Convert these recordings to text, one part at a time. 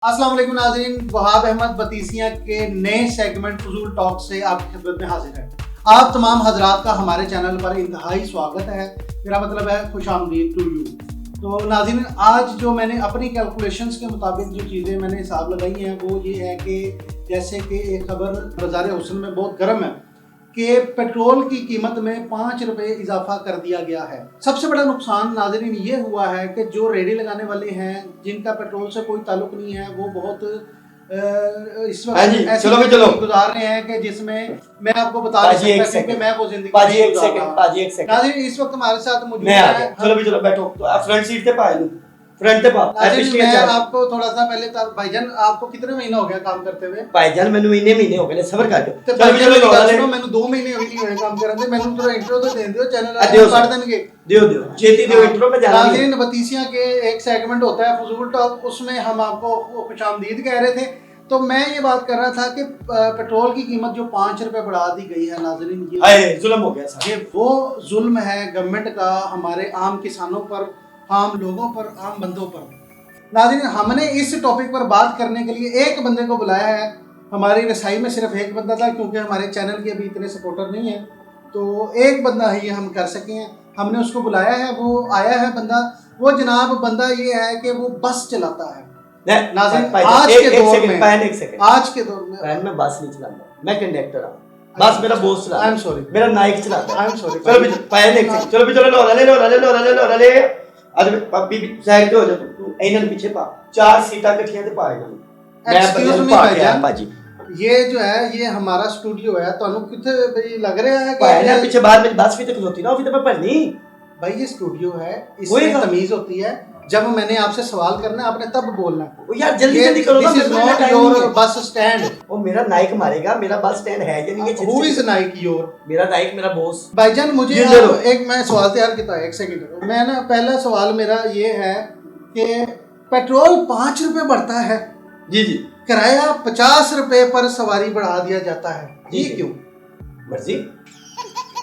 अस्सलाम वालेकुम नाज़रीन, वहाब अहमद बतीसिया के नए सेगमेंट फजूल टॉक से आपकी खिदमत में हाजिर है। आप तमाम हजरात का हमारे चैनल पर इंतहाई स्वागत है। मेरा मतलब है खुश आमदीद टू यू। तो नाज़रीन, आज जो मैंने अपनी कैलकुलेशंस के मुताबिक जो चीज़ें मैंने हिसाब लगाई हैं वो ये है कि जैसे कि एक खबर बाज़ार हुस्न में बहुत गर्म है कि पेट्रोल की कीमत में 5 रुपये इजाफा कर दिया गया है। सबसे बड़ा नुकसान नाज़रीन ये हुआ है कि जो रेडी लगाने वाले हैं जिनका पेट्रोल से कोई ताल्लुक नहीं है वो बहुत इस वक्त ऐसी गुजार रहे हैं कि जिसमें मैं आपको बता नहीं सकता कि मैं वो जिंदगी नाज़रीन इस वक्त हमारे साथ मौजूद है। चलो बैठो, फ्रंट सीट पे पाए फ्रंट पे पा मैं आपको थोड़ा सा पहले भाईजान आपको कितने महीना हो गया काम करते हुए? भाईजान मैंने महीने हो गए सबर कर ਤੇ ਚਲੋ ਮੈਨੂੰ 2 ਮਹੀਨੇ ਹੋਈ ਨਹੀਂ ਹੋਏ ਕੰਮ ਕਰਨ ਦੇ। ਮੈਨੂੰ ਥੋੜਾ ਇੰਟਰੋ तो दे दियो, चैनल पढ़ देंगे। दियो छेती दियो इंट्रो पे जाना। नाज़रीन, बतीसिया के एक सेगमेंट होता है फजूल टॉक, उसमें हम आपको खुशामदीद कह रहे थे। तो मैं ये बात कर रहा था कि पेट्रोल की कीमत जो 5 रुपए बढ़ा दी गई है नाज़रीन, ये जुल्म हो गया। ये वो जुल्म है गवर्नमेंट का हमारे आम किसानों पर, आम लोगों पर, आम बंदों पर। नाज़रीन, हमने इस टॉपिक पर बात करने के लिए एक बंदे को बुलाया है। हमारी रसाई में सिर्फ एक बंदा था क्योंकि हमारे चैनल के अभी इतने सपोर्टर नहीं हैं, तो एक बंदा ही हम कर सके हैं। हमने उसको बुलाया है, वो आया है बंदा। वो जनाब बंदा ये है कि वो बस चलाता है। नाज़रीन, आज के दौर में मैं बस नहीं चलाता, मैं कंडक्टर हूं। बस मेरा बॉस चलाता है। आई एम सॉरी, मेरा नाइक चलाता है। I am sorry. चलो ले अरे पप्पी साइड पे हो जा, तू इन्हां पीछे पा 4 सीटां इकट्ठियां ते पा इन्हां। एक्सक्यूज मी भाईजान, ये जो है ये हमारा स्टूडियो है, ਤੁਹਾਨੂੰ ਕਿੱਥੇ ਬਈ ਲੱਗ ਰਿਹਾ है कि भाई पीछे बाद में बस भी तो खलोती ना, फिर तो मैं पढ़नी। भाई ये स्टूडियो है, इसमें तमीज होती है। जब मैंने आपसे सवाल करना आपने तब बोलना है। ओ यार जल्दी जल्दी करो ना, this is not your bus stand. ओ मेरा नाइक मारेगा, मेरा बस स्टैंड है या नहीं? हु इज नाइक योर? मेरा नाइक मेरा बॉस। भाईजान मुझे एक मैं सवाल तैयार किया है, एक सेकंड। मैं ना पहला सवाल मेरा ये है कि पेट्रोल 5 रुपए बढ़ता है, जी जी, किराया 50 रुपए पर सवारी बढ़ा दिया जाता है, ये क्यों? मर्जी।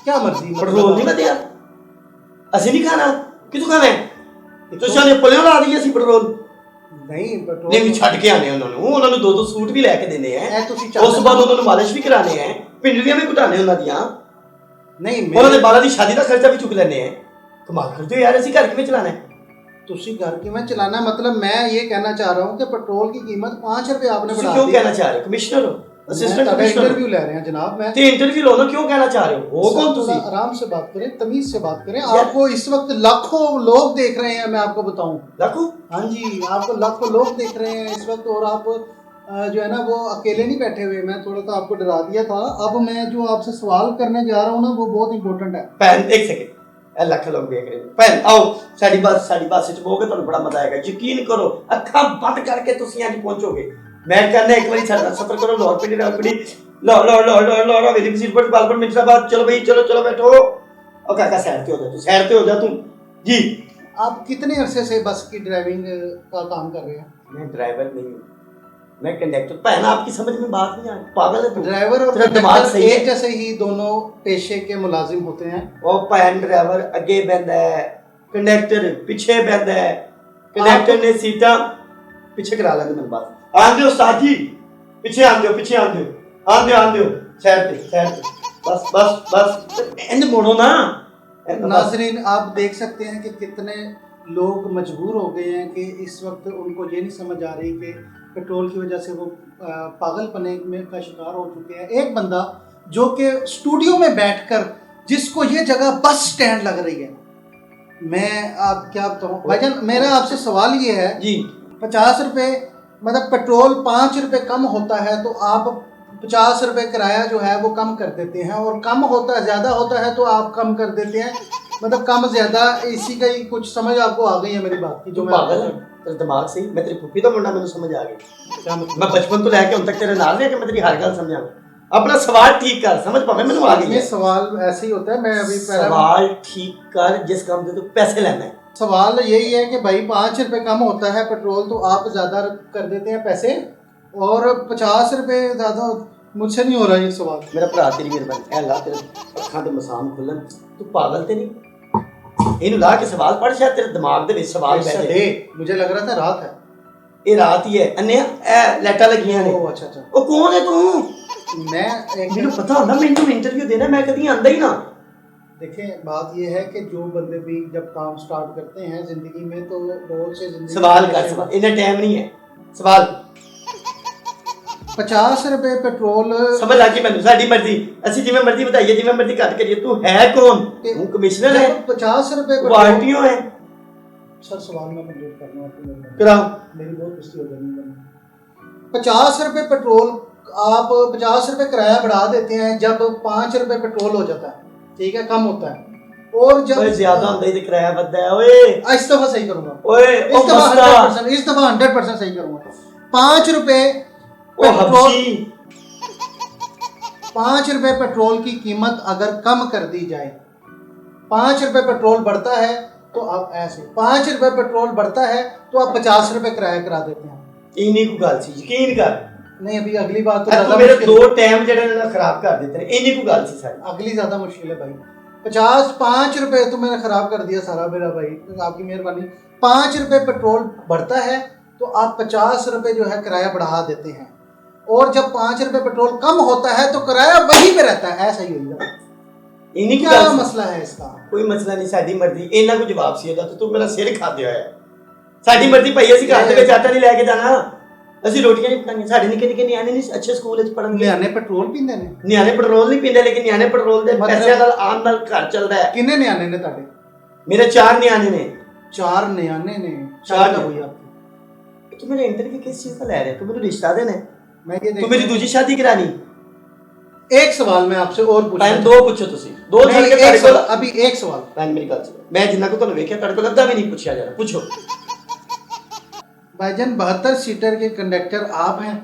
क्या मर्जी? पेट्रोल नहीं बढ़िया, असि नहीं खाना, कितों खाना है? तो शाने पलियों ला दिए सी पेट्रोल नहीं, पेट्रोल नहीं छੱਡ के आने ਉਹਨਾਂ ਨੂੰ 2-2 ਸੂਟ ਵੀ ਲੈ ਕੇ ਦੇਣੇ ਆ। ਉਸ ਤੋਂ ਬਾਅਦ ਉਹਨਾਂ ਨੂੰ ਮਾਲਿਸ਼ ਵੀ ਕਰਾਣੇ ਆ, ਪਿੰਡਲੀਆਂ ਵੀ ਘਟਾਣੇ ਉਹਨਾਂ ਦੀਆਂ। ਨਹੀਂ, ਉਹਨਾਂ ਦੇ ਬਾਲਾਂ ਦੀ ਸ਼ਾਦੀ ਦਾ ਖਰਚਾ ਵੀ ਚੁੱਕ ਲੈਣੇ ਆ। ਕਮਾਲ ਕਰਦੇ ਹੋ ਯਾਰ, ਅਸੀਂ ਘਰ ਕਿਵੇਂ ਚਲਾਣਾ ਹੈ? तुसी घर की में चलाना, मतलब मैं ये कहना चाह रहा हूँ कि पेट्रोल की कीमत 5 रुपए आपने बढ़ा दी। क्यों कहना चाह रहे हो? कमिश्नर हो, असिस्टेंट कमिश्नर इंटरव्यू ले रहे हैं जनाब। मैं तो इंटरव्यू लो ना, क्यों कहना चाह रहे हो? वो कौन तुसी? आराम से बात करें, तमीज से बात करें। आपको इस वक्त लाखों लोग देख रहे हैं, मैं आपको बताऊं। लाखों? हाँ जी, आपको लाखों लोग देख रहे हैं इस वक्त, और आप जो है ना वो अकेले नहीं बैठे हुए। मैं थोड़ा सा आपको डरा दिया था। अब मैं जो आपसे सवाल करने जा रहा हूँ ना वो बहुत इंपॉर्टेंट है। पहन एक सेकंड, ਲੱਖ ਲੋਕ ਦੇਖ ਰਹੇ ਨੇ। ਭੈਣ ਆਓ ਸਾਡੀ ਬੱਸ ਵਿੱਚ ਬੋਗੇ, ਤੁਹਾਨੂੰ ਬੜਾ ਮਜ਼ਾ ਆਏਗਾ। ਯਕੀਨ ਕਰੋ, ਅੱਖਾਂ ਬੰਦ ਕਰਕੇ ਤੁਸੀਂ ਅੱਜ ਪਹੁੰਚੋਗੇ। ਮੈਂ ਕਹਿੰਦਾ ਇੱਕ ਵਾਰੀ ਸਾਡਾ ਸਫ਼ਰ ਕਰੋ, ਲਾਹੌਰ ਪਿੰਡੀ ਲਾਹੌਰ ਹਵੇਲੀ ਮਸੀਤ ਪਰ ਬਾਲਪੁਰ ਮਿੰਟਰਾਬਾਦ। ਚਲੋ भाई, चलो बैठो। और काका साइड पे हो जा, तू साइड पे हो जा तू जी। आप कितने अरसे से बस की ड्राइविंग का काम कर रहे हैं? मैं ड्राइवर नहीं हूँ, मैं कंडक्टर। पहन आपकी समझ में बात नहीं आई, पागल है तू। ड्राइवर और कंडक्टर एक जैसे ही दोनों पेशे के मुलाजिम होते हैं। वो पहन ड्राइवर आगे बैठता है, कंडक्टर पीछे बैठता है। कंडक्टर ने सीटा पीछे करा लेंगे मेरे पास। आंदे हो उस्ताद जी, पीछे आंदे हो साइड पे। बस एंड मोड़ो ना। नाज़रीन, आप देख सकते हैं कि कितने लोग मजबूर हो गए हैं कि इस वक्त उनको ये नहीं समझ आ रही कि पेट्रोल की वजह से वो पागलपने में का शिकार हो चुके हैं। एक बंदा जो कि स्टूडियो में बैठकर, जिसको ये जगह बस स्टैंड लग रही है, मैं आप क्या बताऊँ भाईजान। मेरा आपसे सवाल ये है जी, 50 रुपये मतलब पेट्रोल 5 रुपये कम होता है तो आप 50 रुपये किराया जो है वो कम कर देते हैं, और कम होता है ज़्यादा होता है तो आप कम कर देते हैं। मतलब कम ज़्यादा इसी का ही कुछ समझ आपको आ गई है मेरी बात की? जो पागल है तेरे दिमाग से ही। मैं तेरी फुप्पी का मुंडा, मैंने समझ आ गई। क्या मतलब? मैं बचपन तो लेके उन तक तेरे नाल है कि मैं तेरी हर गल समझा। अपना सवाल ठीक कर, समझ पावे मैंने आ गई। ये सवाल ऐसे ही होता है। मैं अभी सवाल ठीक कर, जिस काम से तू पैसे लेना है। सवाल यही है कि भाई 5 रुपये कम होता है पेट्रोल तो आप ज़्यादा कर देते हैं पैसे, और 50 रुपये ज़्यादा मुझसे नहीं हो रहा ये सवाल। मेरा भरा तेरी मेहरबानी, अल्लाह तेरे अखां दे मसाम खुलन। तू पागल ते नहीं? इन्हू ला के सवाल पढ़, शायद तेरे दिमाग दे विच सवाल बैठे। मुझे लग रहा था रात है। ਇਹ ਰਾਤ ਹੀ ਹੈ ਅੰਨੇ ਇਹ ਲਾਈਟਾਂ ਲੱਗੀਆਂ ਨੇ ओ अच्छा अच्छा ਉਹ ਕੌਣ ਹੈ ਤੂੰ मैं एक ਮੈਨੂੰ ਪਤਾ ਹੁੰਦਾ ਮੈਨੂੰ ਇੰਟਰਵਿਊ ਦੇਣਾ ਮੈਂ ਕਦੀ ਆਂਦਾ ਹੀ ਨਾ देखें बात ये है कि जो बंदे भी जब काम स्टार्ट करते हैं जिंदगी में तो बहुत से जिंदगी ਸਵਾਲ ਕਰ ਸਵਾਲ ਇਹਨਾਂ ਟਾਈਮ ਨਹੀਂ ਹੈ ਸਵਾਲ 50 रुपए पेट्रोल ਸਮਝ ਆ ਗਈ ਮੈਨੂੰ ਸਾਡੀ ਮਰਜ਼ੀ ਅਸੀਂ ਜਿਵੇਂ ਮਰਜ਼ੀ ਵਧਾਈਏ ਜਿਵੇਂ ਮਰਜ਼ੀ ਘੱਟ ਕਰੀਏ ਤੂੰ ਹੈ ਕੌਣ ਤੂੰ ਕਮਿਸ਼ਨਰ ਹੈ 50 रुपए ਪਾਰਟੀਓ है सर सवाल में कंप्लीट करना आपको कराओ मेरी बहुत कुश्ती हो जाएगी 50 रुपए पेट्रोल आप 50 रुपए किराया बढ़ा देते हैं जब 5 रुपए पेट्रोल हो जाता है ठीक है कम होता है और जब ओए ज्यादा ਹੁੰਦਾ ਹੀ ਕਿਰਾਇਆ ਵੱਧਦਾ ਹੈ ਓਏ इस दफा सही करूंगा ओए ओ मसला इस दफा 100% सही करूंगा 5 रुपए ओ हबशी 5 रुपए पेट्रोल की कीमत अगर कम कर दी जाए 5 रुपए पेट्रोल बढ़ता है तो आप ऐसे 5 रुपए पेट्रोल बढ़ता है तो आप 50 रुपए किराया करा देते हैं ਇੰਨੀ ਕੁ ਗੱਲ ਸੀ ਯਕੀਨ ਕਰ नहीं अभी अगली बात तो ਤੂੰ ज्यादा ਮੇਰੇ मुश्किल ਦੋ ਟਾਈਮ ਜਿਹੜੇ ਨੇ ਨਾ ਖਰਾਬ ਕਰ ਦਿੱਤੇ ਨੇ ਇੰਨੀ ਕੁ ਗੱਲ ਸੀ ਸਾਡੀ अगली ज्यादा मुश्किल है भाई 5 रुपए तो मैंने खराब कर दिया सारा मेरा भाई आपकी मेहरबानी 5 रुपए पेट्रोल बढ़ता है तो आप 50 रुपए जो है किराया बढ़ा देते हैं और जब 5 रुपए पेट्रोल कम होता है तो किराया वहीं पे रहता है ऐसा ही होगा ਇੰਨੀ ਕੁ क्या ਗੱਲ ਸੀ। मसला है इसका ਕੋਈ ਮਸਲਾ ਨਹੀਂ ਸਾਡੀ ਮਰਜ਼ੀ ਇੰਨਾ ਕੁ ਜਵਾਬ ਸੀ ਉਹਦਾ ਤੇ ਤੂੰ ਮੇਰਾ ਸਿਰ ਖਾਦਿਆ ਹੋਇਆ ਸਾਡੀ ਮਰਜ਼ੀ ਭਾਈ ਅਸੀਂ ਘਰ ਦੇ ਵਿੱਚ ਆਟਾ ਨਹੀਂ ਲੈ ਕੇ ਜਾਣਾ ਅਸੀਂ ਰੋਟੀਆਂ ਨਹੀਂ ਪਕਾਉਣੀਆਂ ਸਾਡੇ ਨਿੱਕੇ ਨਿੱਕੇ ਨਿਆਣੇ ਨਹੀਂ ਅੱਛੇ ਸਕੂਲ ਵਿੱਚ ਪੜ੍ਹਨਗੇ ਨਿਆਣੇ ਪੈਟਰੋਲ ਪੀਂਦੇ ਨੇ ਨਿਆਣੇ ਪੈਟਰੋਲ ਨਹੀਂ ਪੀਂਦੇ ਲੇਕਿਨ ਨਿਆਣੇ ਪੈਟਰੋਲ ਦੇ ਪੈਸਿਆਂ ਨਾਲ ਆਮ ਨਾਲ ਘਰ ਚੱਲਦਾ ਹੈ ਕਿੰਨੇ ਨਿਆਣੇ ਨੇ ਤੁਹਾਡੇ ਮੇਰੇ 4 ਨਿਆਣੇ ਨੇ 4 ਨਿਆਣੇ ਨੇ चार का ने। हुई आपकी तू मेरे इंटरव्यू किस चीज का ले रहा है तू मेरे रिश्ता देना है मैं ये तू मेरी दूसरी शादी करानी एक सवाल मैं आपसे और पूछना टाइम दो पूछो तुसी दो नहीं, छड़ के एक तेरे को सवाल, अभी एक सवाल भैन मेरी गल सुनो मैं जिन्ना को ਤੁਹਾਨੂੰ ਵੇਖਿਆ ਤੁਹਾਡੇ ਕੋਲ ਅੱਧਾ ਵੀ ਨਹੀਂ ਪੁੱਛਿਆ ਜਾਣਾ ਪੁੱਛੋ भाईजान 72 सीटर के कंडक्टर आप हैं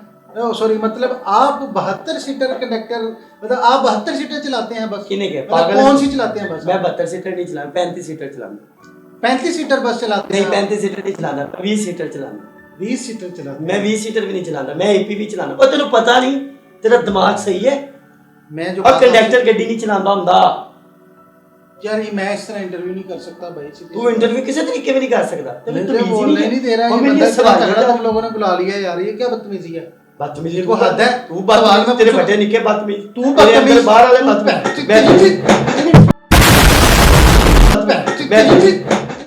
सॉरी मतलब आप 72 सीटर कंडक्टर मतलब आप 72 सीटर चलाते हैं बस किने के मतलब पागल कौन सी चलाते हैं बस मैं 72 सीटर नहीं चलाता 35 सीटर चलाता 35 सीटर बस चलाते नहीं हैं 35 सीटर नहीं चलाता 20 सीटर चलाता 20 सीटर चलाते मैं 20 सीटर भी नहीं चलाता मैं एपी भी चलाना और तेरे पता नहीं तेरा दिमाग सही है मैं जो और कंडक्टर ਗੱਡੀ नहीं चलाता ਹੁੰਦਾ यार ये मैं इस तरह इंटरव्यू नहीं कर सकता भाई तू इंटरव्यू किसी तरीके में नहीं कर सकता मुझे बोलने नहीं दे रहा है ये बंदा इतना तगड़ा तुम लोगों ने बुला लिया यार ये क्या बदतमीजी है बदतमीजी को हद है तू बात में तेरे बड़े निके बदतमीज तू बदतमीज बाहर वाले बदतमीज बदतमीज